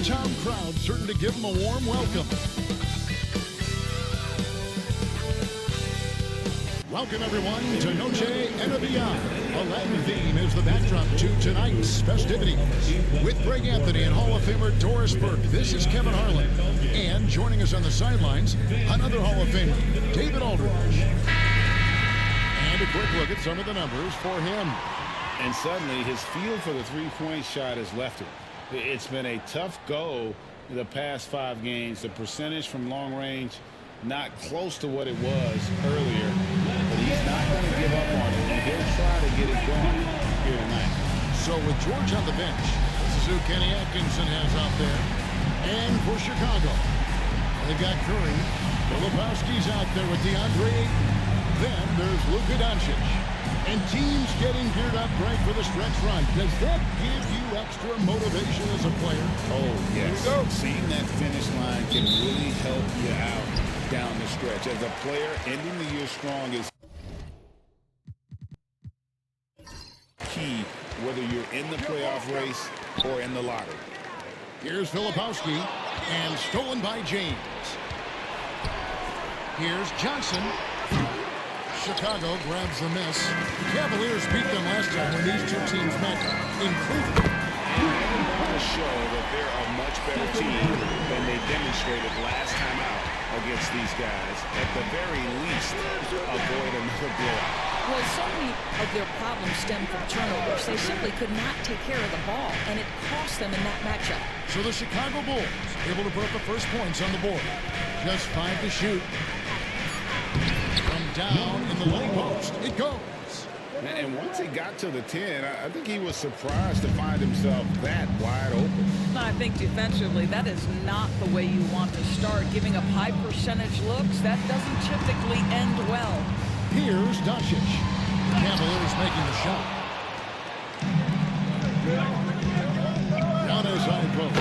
hometown crowd certain to give him a warm welcome. Welcome, everyone, to Noche and Beyond. A Latin theme is the backdrop to tonight's festivities. With Greg Anthony and Hall of Famer Doris Burke, this is Kevin Harlan. And joining us on the sidelines, another Hall of Famer, David Aldridge. And a quick look at some of the numbers for him. And suddenly, his feel for the three-point shot has left him. It's been a tough go the past 5 games. The percentage from long range, not close to what it was earlier. But he's not going to give up on it, and he'll try to get it going here tonight. So with George on the bench, this is who Kenny Atkinson has out there. And for Chicago, they've got Curry. Filipowski's out there with DeAndre Ayton. Then there's Luka Doncic. And teams getting geared up right for the stretch run. Does that give you extra motivation as a player? Oh, yes. Seeing that finish line can really help you out down the stretch. As a player, ending the year strong is key, whether you're in the playoff race or in the lottery. Here's Filipowski, and stolen by James. Here's Johnson. Chicago grabs the miss. Cavaliers beat them last time when these two teams met in Cleveland. And to show that they're a much better team than they demonstrated last time out against these guys. At the very least, avoid another blowout. Well, so many of their problems stem from turnovers. They simply could not take care of the ball, and it cost them in that matchup. So the Chicago Bulls able to put up the first points on the board. Just 5 to shoot. From down in the low post, it goes. And once he got to the 10, I think he was surprised to find himself that wide open. I think defensively, that is not the way you want to start. Giving up high percentage looks, that doesn't typically end well. Here's Doncic. The Cavaliers making the shot. Down his high post.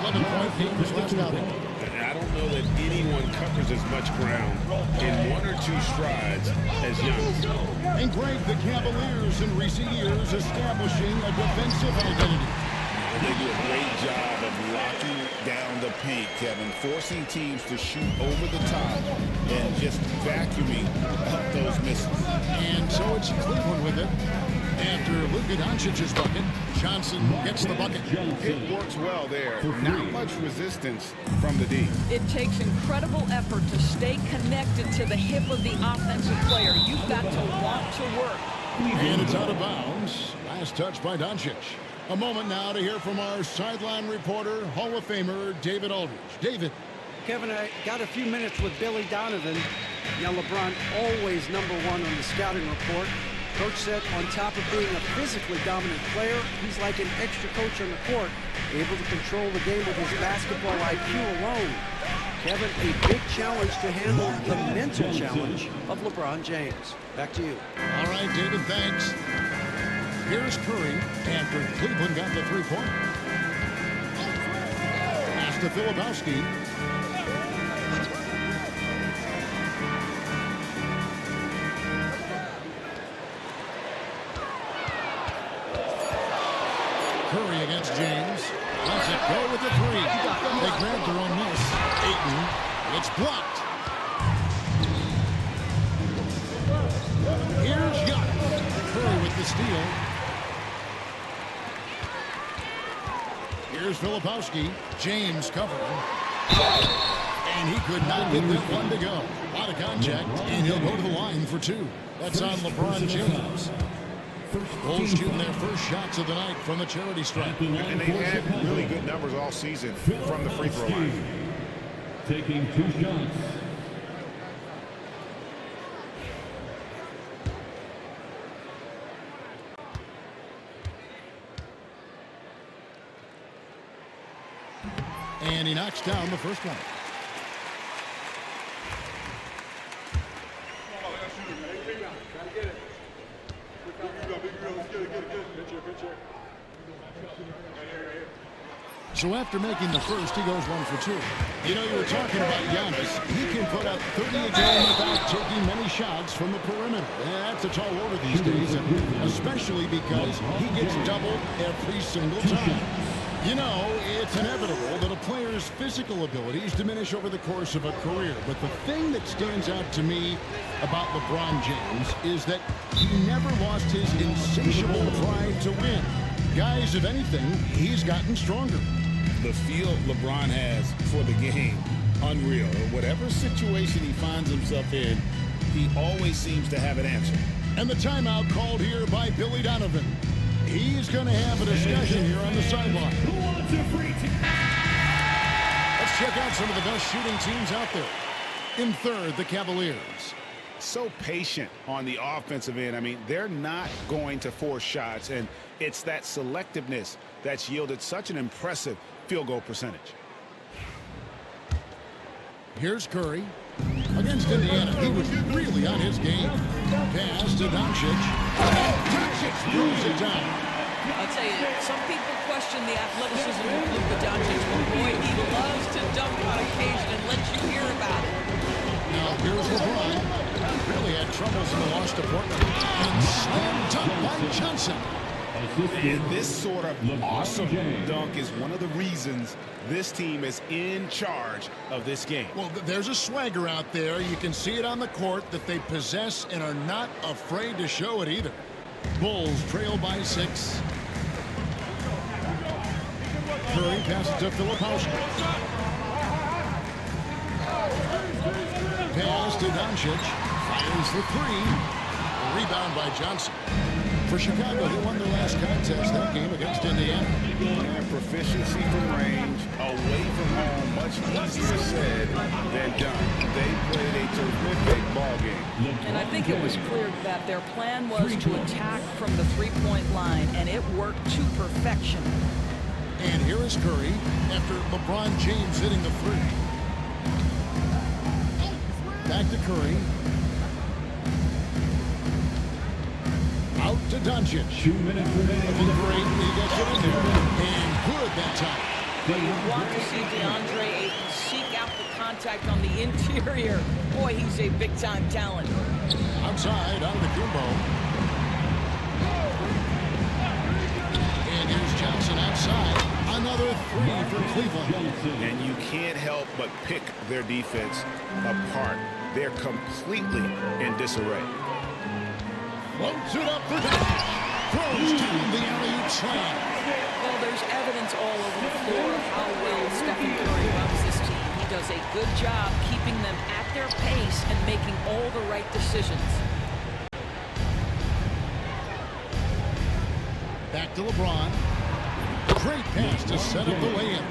11-point lead was last outing. I don't know that anyone covers as much ground in 1 or 2 strides as Giannis. And great, the Cavaliers in recent years establishing a defensive identity. They do a great job of locking down the paint, Kevin, forcing teams to shoot over the top and just vacuuming up those misses. And so it's Cleveland with it. After Luka Doncic's bucket, Johnson gets the bucket. It works well there. Not much resistance from the D. It takes incredible effort to stay connected to the hip of the offensive player. You've got to want to work. And it's out of bounds. Last touch by Doncic. A moment now to hear from our sideline reporter, Hall of Famer David Aldridge. David. Kevin, I got a few minutes with Billy Donovan. Now, LeBron always #1 on the scouting report. Coach said on top of being a physically dominant player, he's like an extra coach on the court, able to control the game with his basketball IQ alone. Kevin, a big challenge to handle the mental challenge of LeBron James. Back to you. All right, David, thanks. Here's Curry after Cleveland got the 3-point. Pass to Filipowski. Curry against James. Lets it go with the 3. They grabbed their own miss. Ayton. It's blocked. Here's Giannis. Curry with the steal. Here's Filipowski. James covering. And he could not get this one to go. A lot of contact, and he'll go to the line for 2. That's on LeBron James. Bulls shooting their first shots of the night from the charity stripe. And they've had really good numbers all season from the free throw line. Taking 2 shots. And he knocks down the first one. So after making the first, he goes 1 for 2. You know, you were talking about Giannis. He can put up 30 a game without taking many shots from the perimeter. And that's a tall order these days, and especially because he gets doubled every single time. You know, it's inevitable that a player's physical abilities diminish over the course of a career. But the thing that stands out to me about LeBron James is that he never lost his insatiable drive to win. Guys, if anything, he's gotten stronger. The feel LeBron has for the game, unreal. Whatever situation he finds himself in, he always seems to have an answer. And the timeout called here by Billy Donovan. He's going to have a discussion here on the sideline. Who wants a free team? Let's check out some of the best shooting teams out there. In third, the Cavaliers. So patient on the offensive end. I mean, they're not going to force shots, and it's that selectiveness that's yielded such an impressive field goal percentage. Here's Curry. Against Indiana, he was really on his game. Pass to Doncic. Doncic throws it down. I'll tell you, some people question the athleticism of Luka Doncic, but boy, he loves to dunk on occasion and let you hear about it. Now, here's LeBron. Really had troubles in the loss to Portland. And slam dunk by Johnson. And this sort of awesome dunk is one of the reasons this team is in charge of this game. Well, there's a swagger out there. You can see it on the court that they possess and are not afraid to show it either. Bulls trail by 6. Curry passes to Filipowski. Pass to Doncic. Fires the 3. Rebound by Johnson. For Chicago, they won their last contest that game against Indiana. And proficiency from range, away from home, much easier said than done. They played a terrific ball game. And I think it was clear that their plan was to attack from the three-point line, and it worked to perfection. And here is Curry after LeBron James hitting the 3. Back to Curry. Out to Doncic. 2 minutes remaining. Looking for 8, he gets it in there. And good that time. You want to see DeAndre Ayton seek out the contact on the interior. Boy, he's a big-time talent. Outside, out of the Kumbo. And here's Johnson outside. Another 3 for Cleveland. And you can't help but pick their defense apart. They're completely in disarray. Floats it up for Doncic. Throws down the alley-oop slam. Well, there's evidence all over the floor of how well Stephen Curry runs this team. He does a good job keeping them at their pace and making all the right decisions. Back to LeBron. Great pass to set up the lay-in.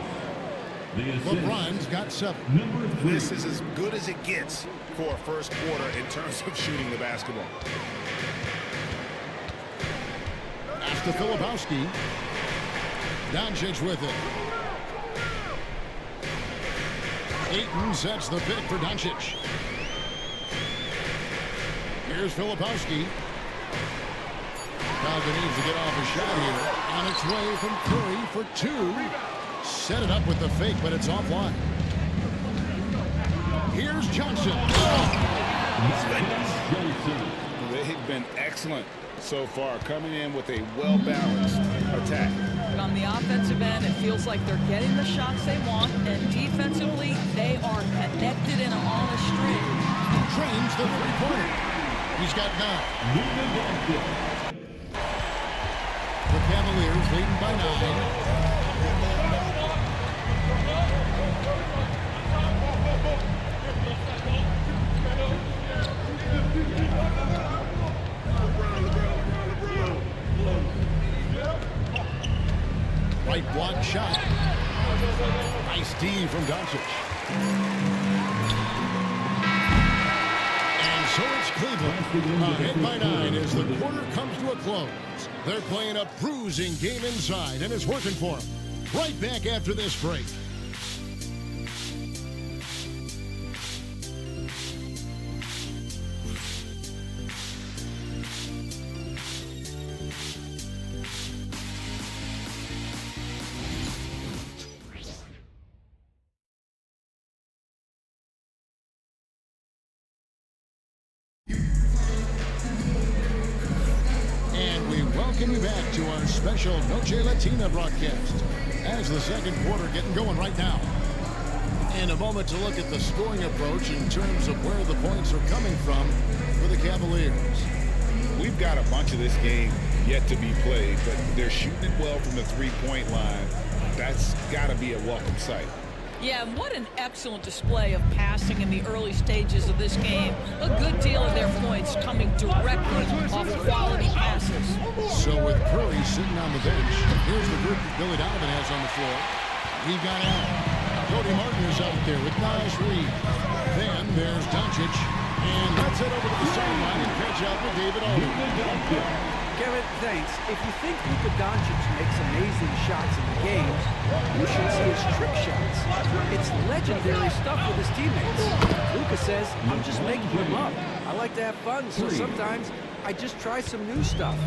LeBron's got 7. This is as good as it gets for a first quarter in terms of shooting the basketball. Pass to Filipowski. Doncic with it. Ayton sets the pick for Doncic. Here's Filipowski. Falcon needs to get off a shot here. On its way from Curry for 2. Set it up with the fake, but it's offline. Here's Johnson. They've been excellent so far, coming in with a well-balanced attack. But on the offensive end, it feels like they're getting the shots they want, and defensively, they are connected and on a string. Trains the three-pointer. He's got 9. The Cavaliers leading by 9. Right block shot. Nice D from Doncic. And so it's Cleveland ahead by 9 as the quarter comes to a close. They're playing a bruising game inside, and it's working for them. Right back after this break. Welcome you back to our our special Noche Latina broadcast as the second quarter getting going right now. In a moment to look at the scoring approach in terms of where the points are coming from for the Cavaliers. We've got a bunch of this game yet to be played, but they're shooting it well from the three-point line. That's got to be a welcome sight. Yeah, and what an excellent display of passing in the early stages of this game. A good deal of their points coming directly off quality passes. So with Curry sitting on the bench, here's the group that Billy Donovan has on the floor. We've got Allen. Cody Martin is out there with Naz Reid. Then there's Doncic. And let's head over to the sideline and catch up with David Aldridge. Kevin, thanks. If you think Luka Doncic makes amazing shots in the games, you should see his trick shots. It's legendary stuff with his teammates. Luka says, I'm just making them up. I like to have fun, so sometimes I just try some new stuff.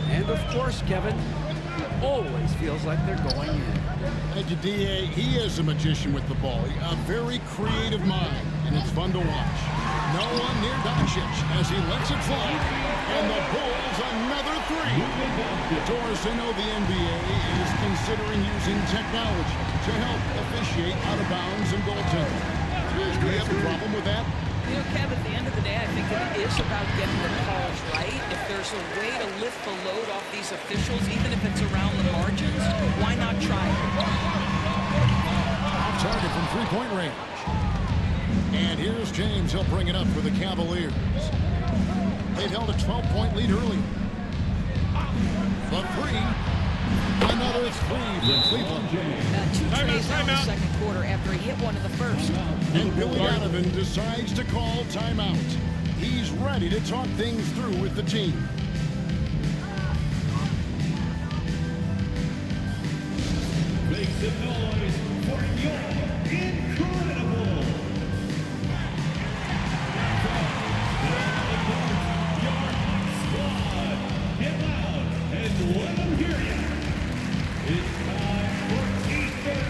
And of course, Kevin, it always feels like they're going in. Thank you, D.A. He is a magician with the ball. A very creative mind, and it's fun to watch. No one near Doncic as he lets it fly. And the Bulls another three. Doris, I know the NBA is considering using technology to help officiate out of bounds and goaltending. Do you have a problem with that? You know, Kev, at the end of the day, I think it is about getting the calls right. If there's a way to lift the load off these officials, even if it's around the margins, why not try it? Off target from three-point range. And here's James. He'll bring it up for the Cavaliers. They've held a 12-point lead early. The three. Another three for Cleveland. Two trays out in the second quarter after he hit one in the first. And Billy Donovan decides to call timeout. He's ready to talk things through with the team. Make some noise for your incredible. Get loud and let them hear you. It's time for Easter.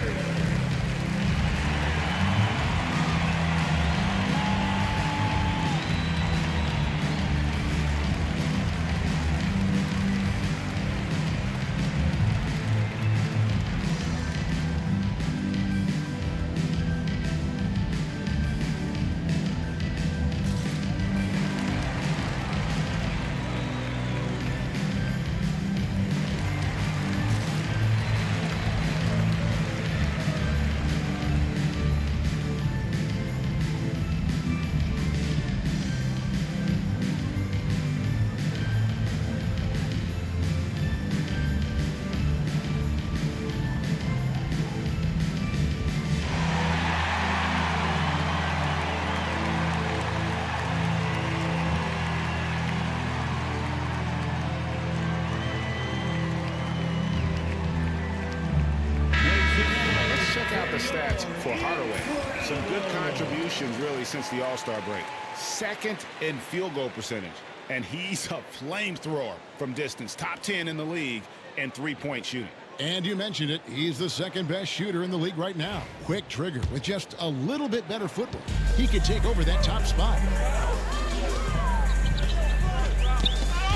The stats for Hardaway. Some good contributions really since the All-Star break. Second in field goal percentage. And he's a flamethrower from distance. Top 10 in the league in three-point shooting. And you mentioned it, he's the second best shooter in the league right now. Quick trigger with just a little bit better footwork. He could take over that top spot.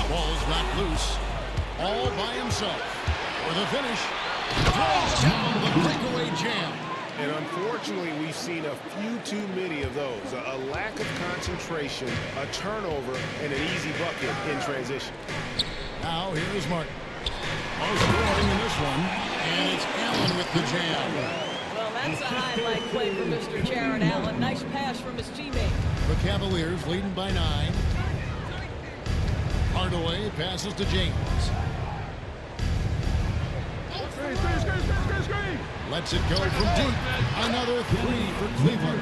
Ball's knocked loose. All by himself. For the finish. Throws down the breakaway jam. And unfortunately, we've seen a few too many of those. A lack of concentration, a turnover, and an easy bucket in transition. Now here's Martin. No scoring in this one. And it's Allen with the jam. Well, that's a highlight play for Mr. Jarrett Allen. Nice pass from his teammate. The Cavaliers leading by 9. Hardaway passes to James. Lets it go from deep. Another three for Cleveland.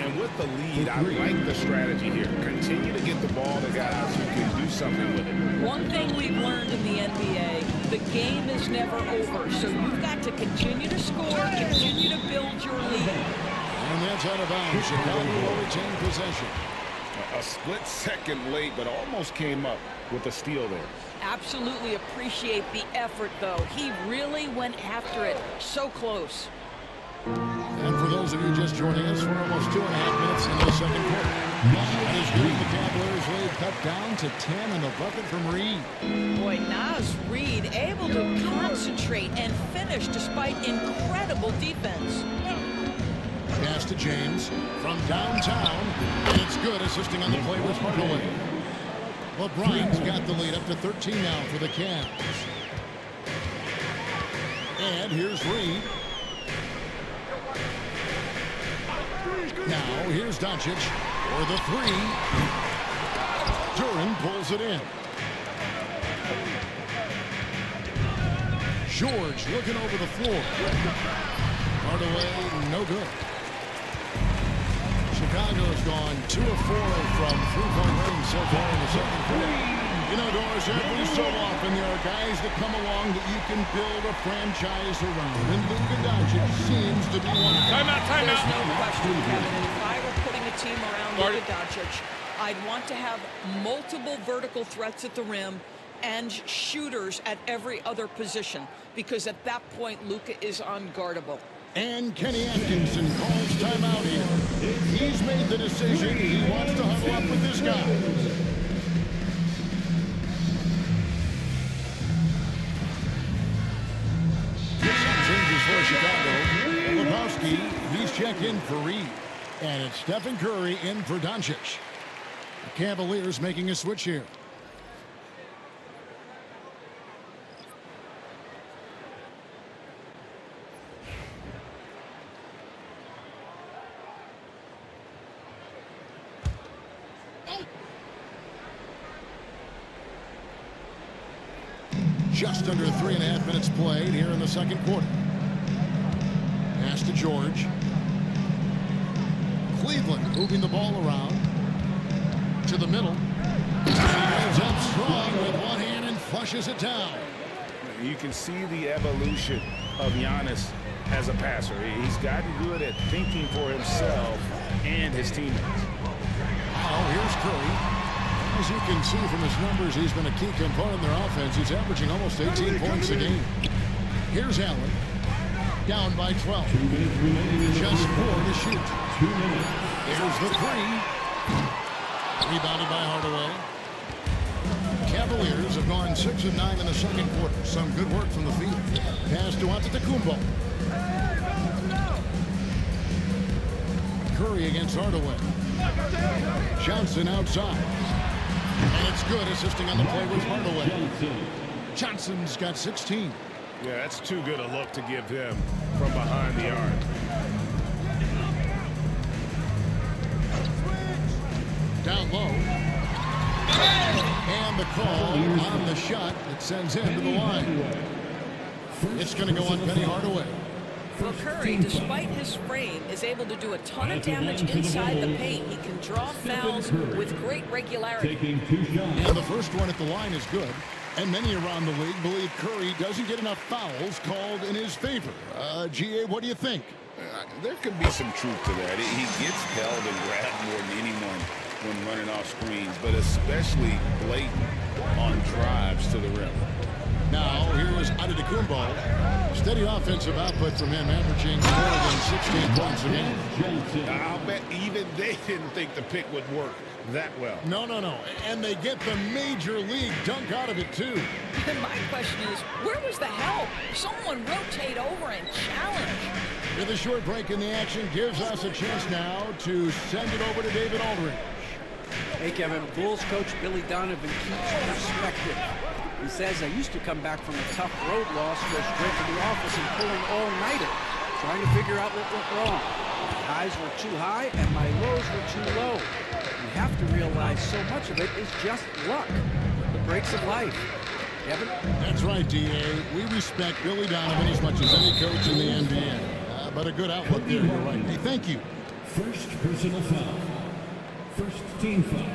And with the lead, I like the strategy here. Continue to get the ball to guys who can do something with it. One thing we've learned in the NBA, the game is never over. So you've got to continue to score, continue to build your lead. And that's out of bounds. Chicago will retain possession. A split second late, but almost came up with a steal there. Absolutely appreciate the effort, though. He really went after it. So close. And for those of you just joining us, we're almost 2.5 minutes into the second quarter. That is giving the Cavaliers lead cut down to 10 and the bucket from Reed. Boy, Naz Reid able to concentrate and finish despite incredible defense. Pass to James from downtown, and it's good, assisting on the play with Hardaway. LeBron's got the lead up to 13 now for the Cavs. And here's Reed. Now here's Doncic for the three. Duran pulls it in. George looking over the floor. Hardaway, no good. Chicago's gone 2 of 4 from three-point range so far in the second quarter. You know, Doris, every so often there are guys that come along that you can build a franchise around. And Luka Doncic seems to be one of them. There's no question, Kevin. If I were putting a team around Luka Doncic, I'd want to have multiple vertical threats at the rim and shooters at every other position, because at that point, Luka is unguardable. And Kenny Atkinson calls timeout here. He's made the decision. He wants to huddle up with this guy. Changes for Chicago. Lebowski, he's checked in for Reed. And it's Stephen Curry in for Doncic. The Cavaliers making a switch here. Just under 3.5 minutes played here in the second quarter. Pass to George. Cleveland moving the ball around to the middle. He goes up strong with one hand and flushes it down. You can see the evolution of Giannis as a passer. He's gotten good at thinking for himself and his teammates. Now here's Curry. As you can see from his numbers, he's been a key component in their offense. He's averaging almost 18 points a game. Here's Allen. Down by 12. Just 4 to shoot. Here's the three. Rebounded by Hardaway. Cavaliers have gone 6 of 9 in the second quarter. Some good work from the field. Pass to Antetokounmpo. Curry against Hardaway. Johnson outside. And it's good, assisting on the play with Hardaway. Johnson's got 16. Yeah, that's too good a look to give him from behind the arc. Down low. And the call on the shot that sends him to the line. It's going to go on Penny Hardaway. Well, Curry, despite his frame, is able to do a ton of damage inside the paint. He can draw fouls with great regularity. And the first one at the line is good. And many around the league believe Curry doesn't get enough fouls called in his favor. GA, what do you think? There could be some truth to that. He gets held and grabbed more than anyone when running off screens, but especially blatant on drives to the rim. Now, here is Antetokounmpo. Steady offensive output from him, averaging more than 16 points a game. I'll bet even they didn't think the pick would work that well. No. And they get the major league dunk out of it, too. And my question is, where was the help? Someone rotate over and challenge. With a short break in the action, gives us a chance now to send it over to David Aldridge. Hey, Kevin, Bulls coach Billy Donovan keeps perspective. He says, I used to come back from a tough road loss, go straight to the office and pull an all-nighter, trying to figure out what went wrong. My highs were too high and my lows were too low. You have to realize so much of it is just luck, the breaks of life. Kevin? That's right, D.A. We respect Billy Donovan as much as any coach in the NBA. But a good outlook there, you're right. Hey, thank you. First personal foul. First team foul.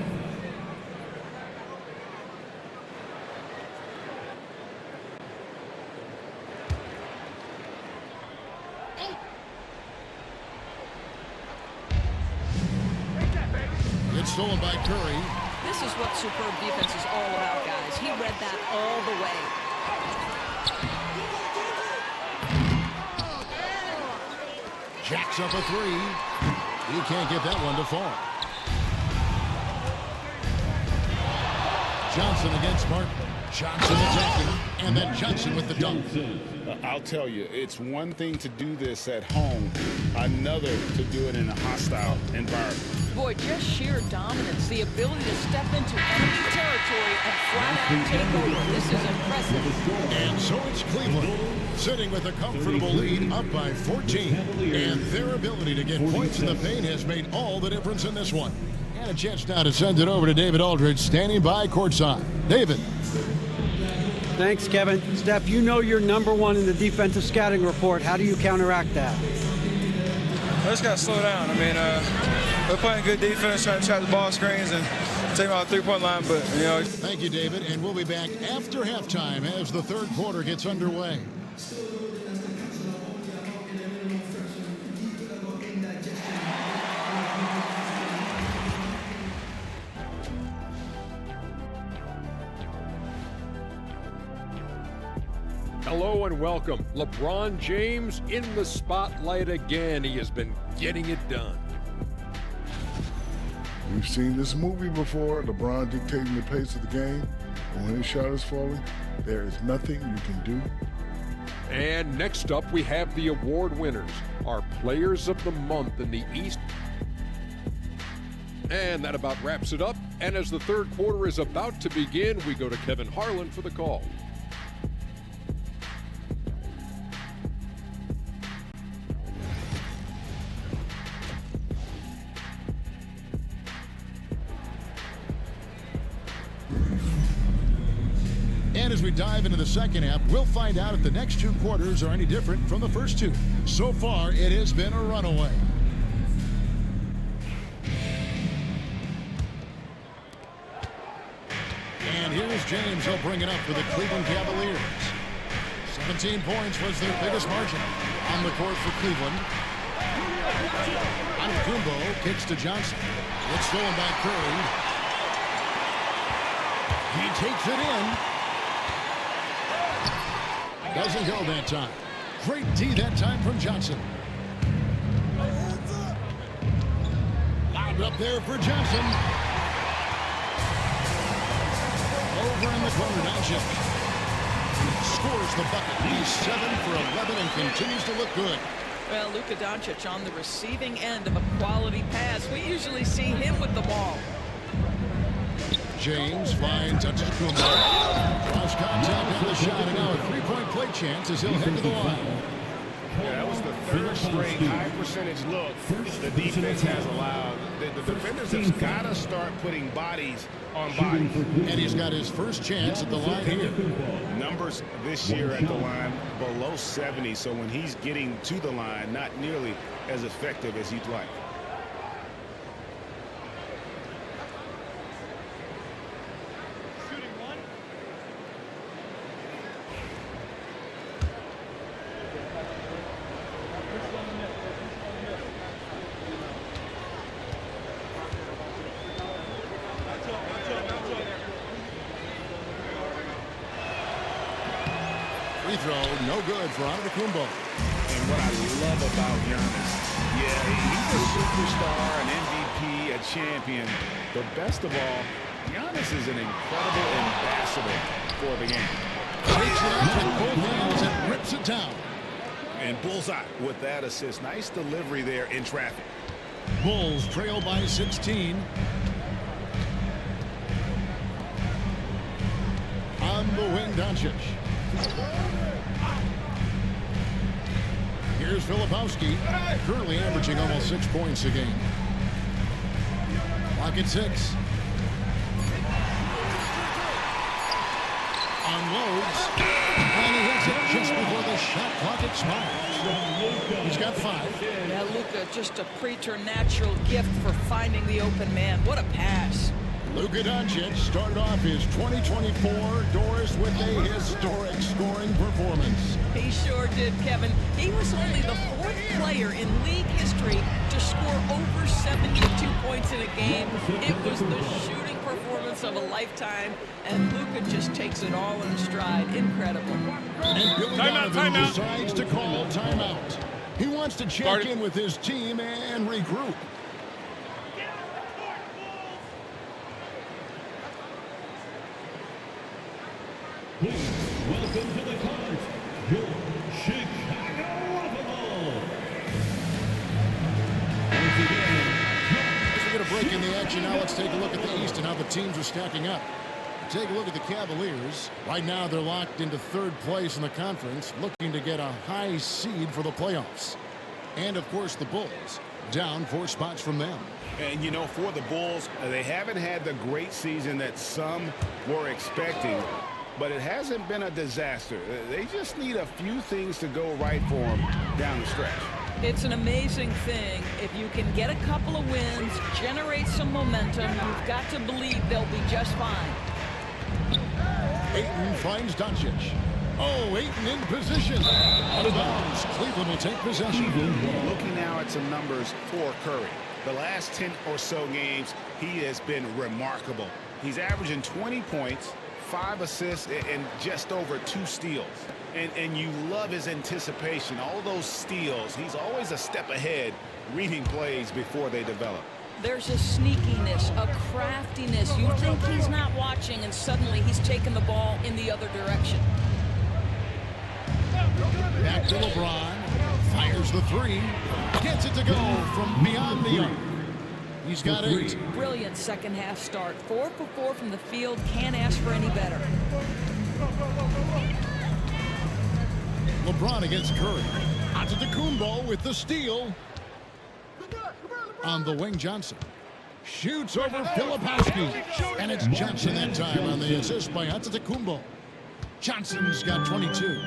It's stolen by Curry. This is what superb defense is all about, guys. He read that all the way. Jacks up a three. He can't get that one to fall. Johnson against Martin. Johnson attacking, and then Johnson with the dunk. I'll tell you, it's one thing to do this at home, another to do it in a hostile environment. Boy, just sheer dominance, the ability to step into enemy territory and flat out take over. This is impressive. And so it's Cleveland, sitting with a comfortable lead, up by 14. And their ability to get points in the paint has made all the difference in this one. And a chance now to send it over to David Aldridge, standing by courtside. David. Thanks, Kevin. Steph, you know you're #1 in the defensive scouting report. How do you counteract that? I just got to slow down. I mean, we're playing good defense, trying to trap the ball screens and take them out the three-point line. But, you know. Thank you, David. And we'll be back after halftime as the third quarter gets underway. Hello and welcome. LeBron James in the spotlight again. He has been getting it done. We've seen this movie before, LeBron dictating the pace of the game. But when his shot is falling, there is nothing you can do. And next up, we have the award winners, our Players of the Month in the East. And that about wraps it up. And as the third quarter is about to begin, we go to Kevin Harlan for the call. And as we dive into the second half, we'll find out if the next two quarters are any different from the first two. So far, it has been a runaway. And here's James. He'll bring it up for the Cleveland Cavaliers. 17 points was their biggest margin on the court for Cleveland. Antetokounmpo kicks to Johnson. It's stolen by Curry. He takes it in. Doesn't go that time. Great D that time from Johnson. Lobbed up there for Johnson. Over in the corner, Doncic scores the bucket. He's 7 for 11 and continues to look good. Well, Luka Doncic on the receiving end of a quality pass. We usually see him with the ball. James finds Antetokounmpo. Cross contact on the shot, and now a three-point play chance as he'll head to the line. Yeah, that was the third straight high percentage look the defense has allowed. The defenders have got to start putting bodies on bodies. And he's got his first chance at the line here. Numbers this year at the line below 70, so when he's getting to the line, not nearly as effective as he'd like. Free throw, no good for Antetokounmpo. And what I love about Giannis, yeah, he's a superstar, an MVP, a champion. But best of all, Giannis is an incredible ambassador for the game. Takes it out with both hands and rips it down. And bullseye with that assist. Nice delivery there in traffic. Bulls trail by 16. On the wing, Doncic. Here's Filipowski, currently averaging almost 6 points a game. Clock at 6. Unloads, and he hits it just before the shot clock expires. He's got 5. Yeah, Luka, just a preternatural gift for finding the open man. What a pass. Luka Doncic started off his 2024 Doris with a historic scoring performance. He sure did, Kevin. He was only the 4th player in league history to score over 72 points in a game. It was the shooting performance of a lifetime, and Luka just takes it all in stride. Incredible. And Billy Donovan decides to call timeout. He wants to check in with his team and regroup. Please welcome to the court, your Chicago Bulls. As we get a break in the action, now let's take a look at the East and how the teams are stacking up. Take a look at the Cavaliers. Right now, they're locked into third place in the conference, looking to get a high seed for the playoffs. And, of course, the Bulls, down 4 spots from them. And, you know, for the Bulls, they haven't had the great season that some were expecting, but it hasn't been a disaster. They just need a few things to go right for them down the stretch. It's an amazing thing. If you can get a couple of wins, generate some momentum, you've got to believe they'll be just fine. Ayton finds Doncic. Oh, Ayton in position. Out of bounds. Cleveland will take possession. Looking now at some numbers for Curry. The last 10 or so games, he has been remarkable. He's averaging 20 points, 5 assists, and just over 2 steals. And you love his anticipation. All those steals, he's always a step ahead, reading plays before they develop. There's a sneakiness, a craftiness. You think he's not watching, and suddenly he's taking the ball in the other direction. Back to LeBron. Fires the 3. Gets it to go from beyond the arc. He's got 8. Brilliant second half start. 4 for 4 from the field. Can't ask for any better. LeBron against Curry. Antetokounmpo with the steal. On the wing, Johnson. Shoots over Filipowski. And it's Johnson that time on the assist by Antetokounmpo. Johnson's got 22.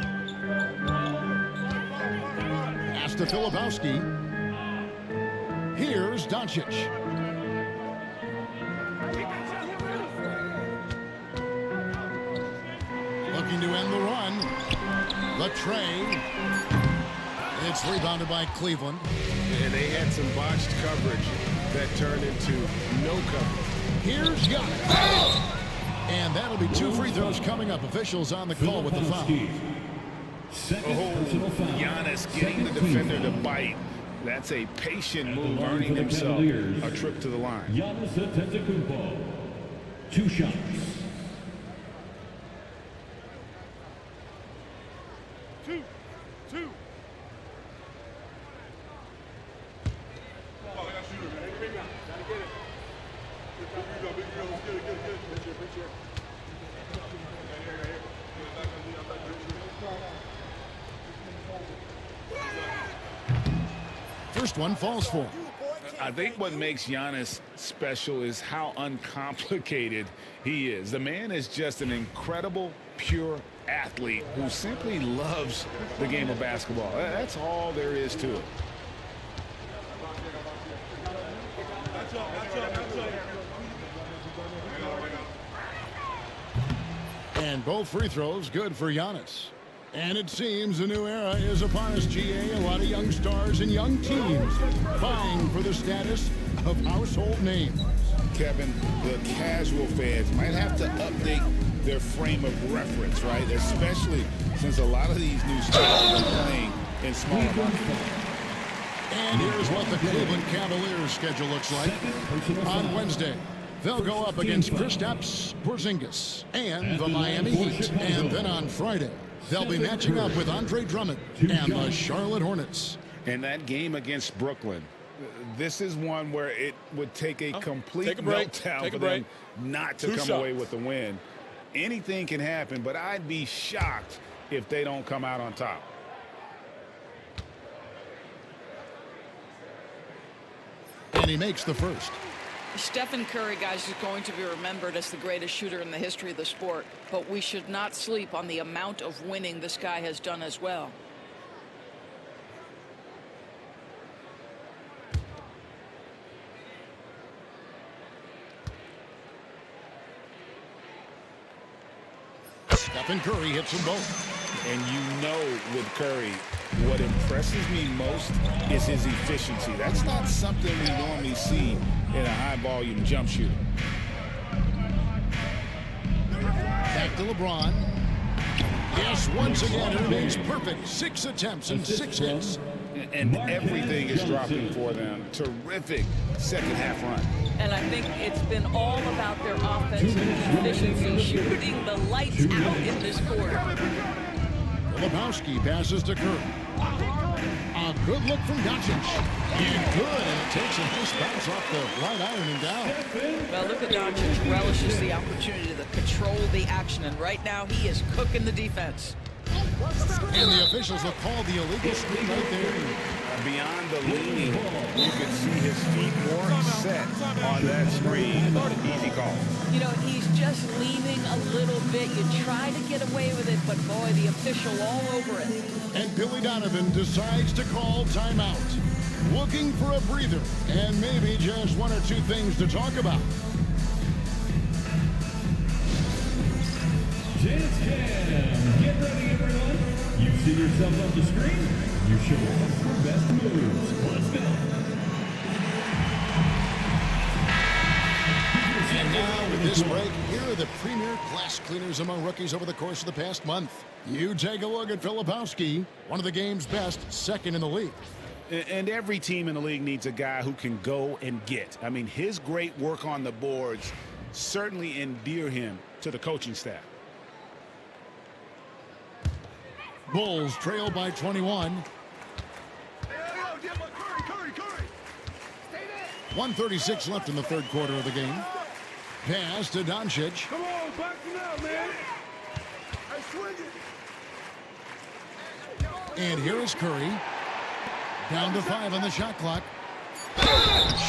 Pass to Filipowski. Here's Doncic. Looking to end the run. The tray. It's rebounded by Cleveland. And they had some botched coverage that turned into no coverage. Here's Giannis. And that'll be 2 free throws coming up. Officials on the call with the foul. Giannis getting the defender to bite. That's a patient move, earning himself a trip to the line. Giannis Antetokounmpo, 2 shots. First one falls for him. I think what makes Giannis special is how uncomplicated he is. The man is just an incredible, pure athlete who simply loves the game of basketball. That's all there is to it. And both free throws good for Giannis. And it seems a new era is upon us, GA. A lot of young stars and young teams vying for the status of household names. Kevin, the casual fans might have to update their frame of reference, right? Especially since a lot of these new stars are playing in smaller markets. And here's what the Cleveland Cavaliers schedule looks like. On Wednesday, they'll go up against Kristaps Porzingis and the Miami Heat. And then on Friday, they'll be matching up with Andre Drummond and the Charlotte Hornets. And that game against Brooklyn, this is one where it would take a complete meltdown for them not to come away with the win. Anything can happen, but I'd be shocked if they don't come out on top. And he makes the first. Stephen Curry, guys, is going to be remembered as the greatest shooter in the history of the sport, but we should not sleep on the amount of winning this guy has done as well. Stephen Curry hits them both. And you know with Curry, what impresses me most is his efficiency. That's not something we normally see in a high-volume jump shooter. Back to LeBron. Yes, once again, it remains perfect. 6 attempts and 6 hits. and everything is dropping for them. Terrific second-half run. And I think it's been all about their offensive efficiency, shooting the lights out in this quarter. Filipowski passes to Curry. A good look from Doncic. And good, and it takes a nice bounce off the right iron and down. Well, look at Doncic relishes the opportunity to control the action, and right now he is cooking the defense. And the officials have called the illegal screen right there. Beyond the leaning, you can see his feet weren't set on that screen. Easy call. You know, he's just leaning a little bit. You try to get away with it, but boy, the official all over it. And Billy Donovan decides to call timeout. Looking for a breather and maybe just one or two things to talk about. Chance Cam. Get ready, everyone. You see yourself on the screen. You show off your best moves. Let's go. And now with this break, here are the premier glass cleaners among rookies over the course of the past month. You take a look at Filipowski, one of the game's best, second in the league. And every team in the league needs a guy who can go and get. I mean, his great work on the boards certainly endear him to the coaching staff. Bulls trail by 21. 1:36 left in the third quarter of the game. Pass to Doncic. Come on, back it out, man. And here is Curry. Down to 5 on the shot clock.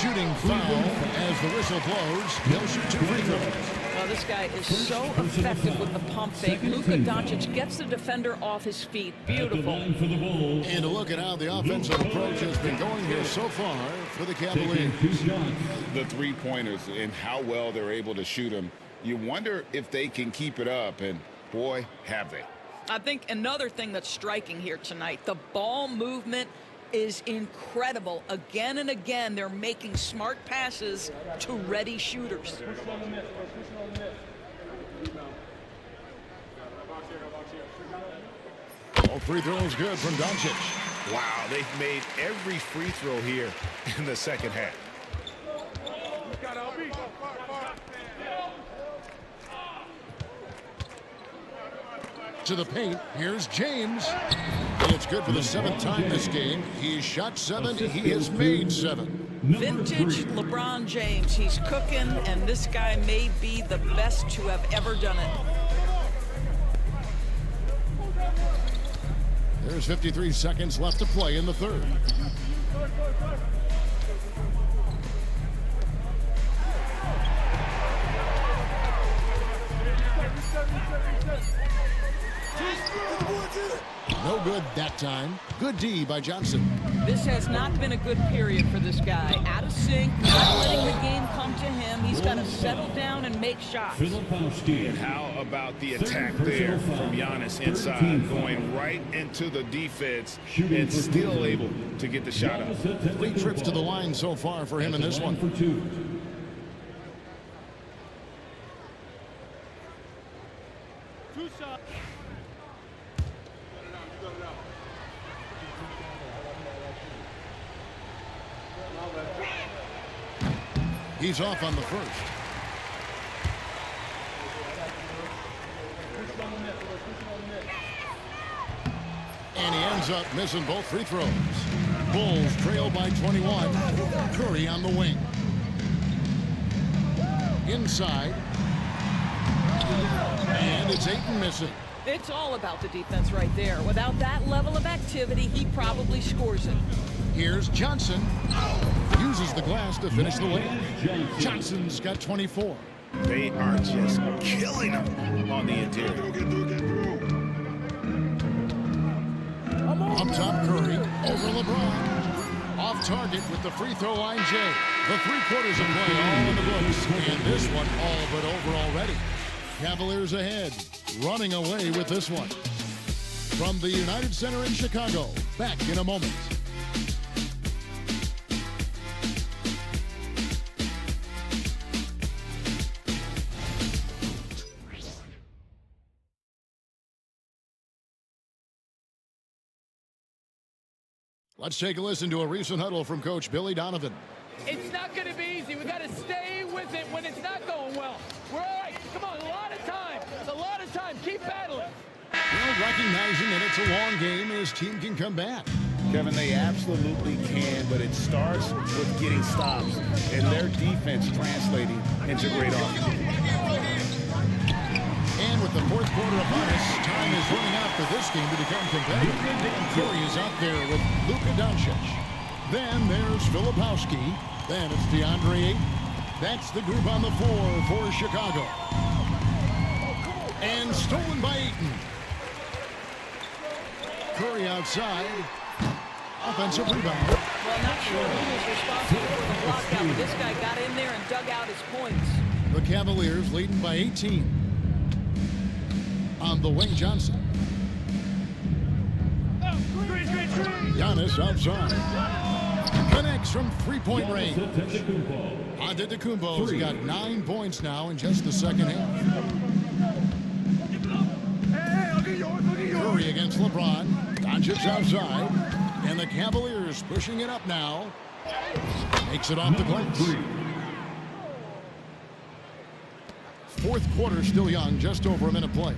Shooting foul as the whistle blows. He'll shoot 2 free throws. Well, this guy is so effective with the pump fake. Luka Doncic gets the defender off his feet. Beautiful. And a look at how the offensive approach has been going here so far for the Cavaliers. The three-pointers and how well they're able to shoot them. You wonder if they can keep it up, and boy, have they. I think another thing that's striking here tonight, the ball movement is incredible. Again and again, they're making smart passes to ready shooters. All free throws good from Doncic. Wow, they've made every free throw here in the second half. To the paint, here's James. And it's good for the 7th time this game. He's shot 7, he has made 7. Vintage LeBron James. He's cooking, and this guy may be the best to have ever done it. There's 53 seconds left to play in the third. No good that time. Good D by Johnson. This has not been a good period for this guy. Out of sync, not letting the game come to him. He's got to settle down and make shots. And how about the attack there from Giannis inside, going right into the defense and still able to get the shot up. 3 trips to the line so far for him in this one. He's off on the first. And he ends up missing both free throws. Bulls trail by 21. Curry on the wing. Inside. And it's Ayton missing. It's all about the defense right there. Without that level of activity, he probably scores it. Here's Johnson. Uses the glass to finish the layup. Johnson's got 24. They are just killing him on the interior. Up top, Curry. Over LeBron. Off target with the free throw line, Jay. The 3 quarters of play all in the books. And this one all but over already. Cavaliers ahead. Running away with this one. From the United Center in Chicago. Back in a moment. Let's take a listen to a recent huddle from Coach Billy Donovan. It's not going to be easy. We got to stay with it when it's not going well. We're all right. Come on, a lot of time. It's a lot of time. Keep battling. Well, recognizing that it's a long game, his team can come back. Kevin, they absolutely can, but it starts with getting stops and their defense translating into great offense. And with the fourth quarter upon us, time is running out for this game to become competitive. Curry is out there with Luka Doncic. Then there's Filipowski. Then it's DeAndre Ayton. That's the group on the floor for Chicago. And stolen by Ayton. Curry outside. Offensive rebound. Well, not sure who was responsible for the block out, but this guy got in there and dug out his points. The Cavaliers leading by 18. On the wing, Johnson. Giannis outside. Connects from three-point range. Antetokounmpo's got 9 points now in just the second half. Curry against LeBron. Doncic outside. And the Cavaliers pushing it up now. Makes it off the glass. Fourth quarter still young, just over a minute play.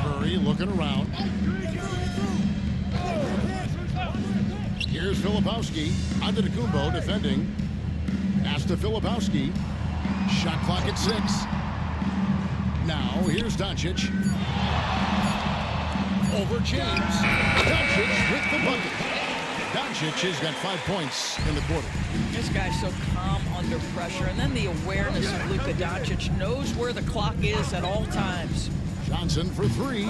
Curry looking around. Here's Filipowski. Antetokounmpo defending. Pass to Filipowski. Shot clock at 6. Now here's Doncic. Over James. Doncic with the bucket. Doncic has got 5 points in the quarter. This guy's so calm under pressure. And then the awareness of Luka Doncic, knows where the clock is at all times. Johnson for 3.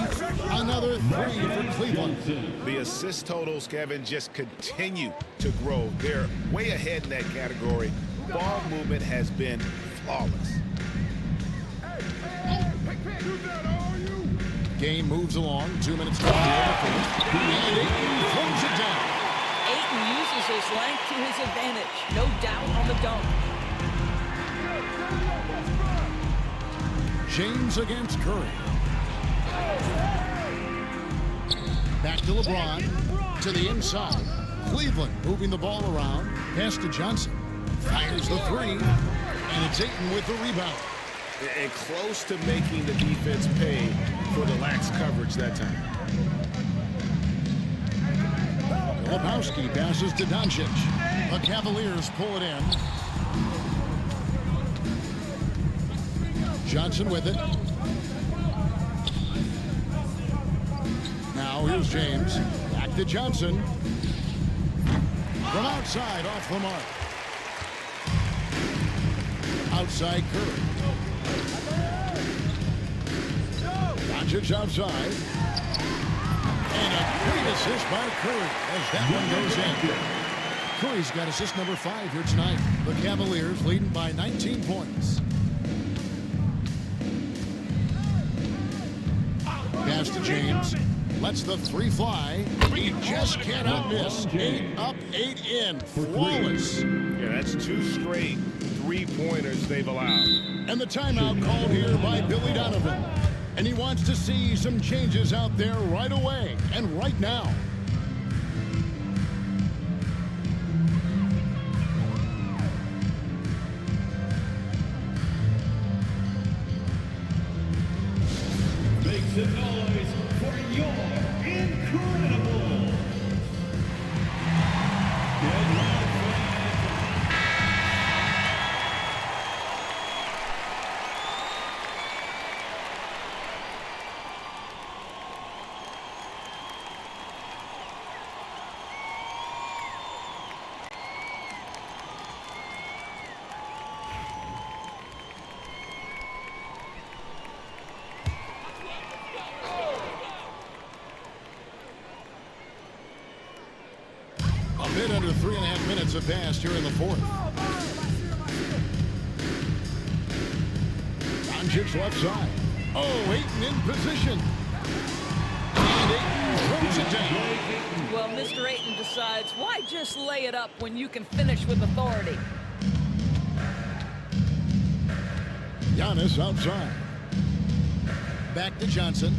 Another 3 for Cleveland. The assist totals, Kevin, just continue to grow. They're way ahead in that category. Ball movement has been flawless. Game moves along. 2 minutes left here. And Ayton throws it down. Ayton uses his length to his advantage. No doubt on the dunk. James against Curry. Back to LeBron. To the inside. Cleveland moving the ball around. Pass to Johnson. Fires the 3. And it's Ayton with the rebound. And close to making the defense pay for the lax coverage that time. Filipowski passes to Doncic. The Cavaliers pull it in. Johnson with it. Now here's James. Back to Johnson. From outside, off the mark. Outside Curry. Doncic outside. And a great assist by Curry as that one goes in. Curry's got assist number 5 here tonight. The Cavaliers leading by 19 points. Pass to James. Lets the 3 fly. He just cannot miss. 8 up, 8 in. Flawless. Yeah, that's 2 straight 3-pointers they've allowed. And the timeout called here by Billy Donovan. And he wants to see some changes out there right away and right now. Makes it noise for your incredible. A bit under 3.5 minutes have passed here in the fourth. Doncic left side. Oh, Ayton in position. And Ayton throws it down. Well, Mr. Ayton decides, why just lay it up when you can finish with authority? Giannis outside. Back to Johnson.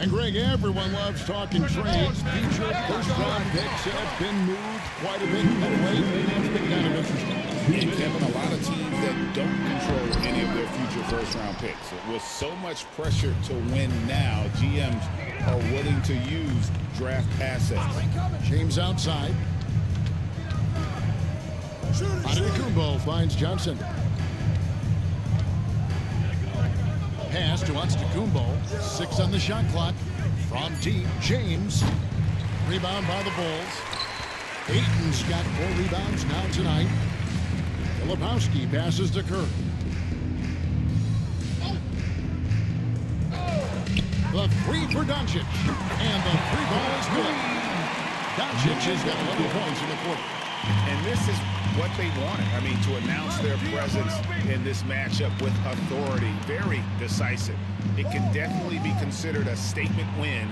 And Greg, everyone loves talking trades. Future first-round picks have been moved quite a bit of late. It's been kind of interesting. And Kevin, a lot of teams that don't control any of their future first-round picks. With so much pressure to win now, GMs are willing to use draft assets. James outside. Antetokounmpo finds Johnson. Pass to Antetokounmpo. 6 on the shot clock. From deep, James. Rebound by the Bulls. Ayton's got 4 rebounds now tonight. Filipowski passes to Curry. The 3 for Doncic. And the 3 ball is good. Doncic has got 11 points in the quarter. And this is what they wanted. I mean, to announce their presence in this matchup with authority, very decisive. It can definitely be considered a statement win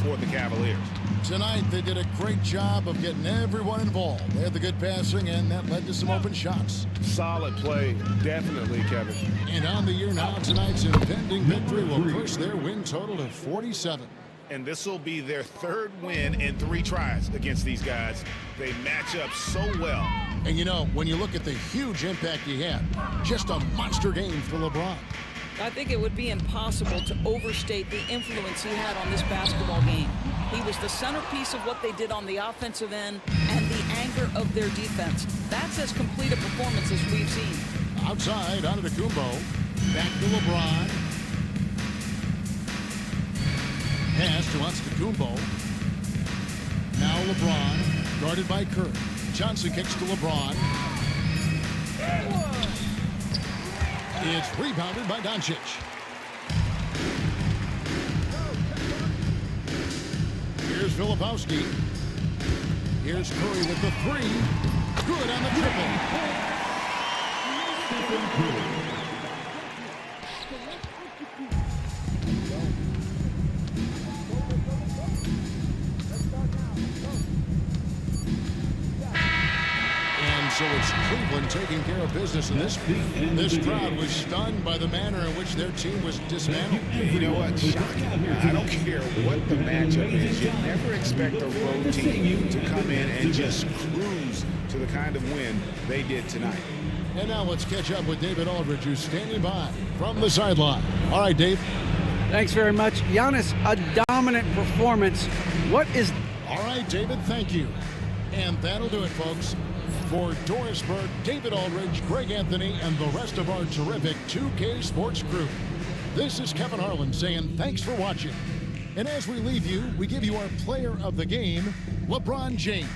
for the Cavaliers. Tonight, they did a great job of getting everyone involved. They had the good passing, and that led to some open shots. Solid play, definitely, Kevin. And on the year now, tonight's impending victory will push their win total to 47. And this will be their 3rd win in 3 tries against these guys. They match up so well. And you know, when you look at the huge impact he had, just a monster game for LeBron. I think it would be impossible to overstate the influence he had on this basketball game. He was the centerpiece of what they did on the offensive end and the anchor of their defense. That's as complete a performance as we've seen. Outside, Antetokounmpo. Back to LeBron. Pass to Antetokounmpo. Now LeBron, guarded by Curry. Johnson kicks to LeBron. It's rebounded by Doncic. Here's Filipowski. Here's Curry with the 3. Good on the triple. So it's Cleveland taking care of business in this. This crowd was stunned by the manner in which their team was dismantled. You know what? Shocking. I don't care what the matchup is. You never expect a road team to come in and just cruise to the kind of win they did tonight. And now let's catch up with David Aldridge, who's standing by from the sideline. All right, Dave. Thanks very much. Giannis, a dominant performance. What is... All right, David, thank you. And that'll do it, folks. For Doris Burke, David Aldridge, Greg Anthony, and the rest of our terrific 2K Sports crew, this is Kevin Harlan saying thanks for watching. And as we leave you, we give you our player of the game, LeBron James.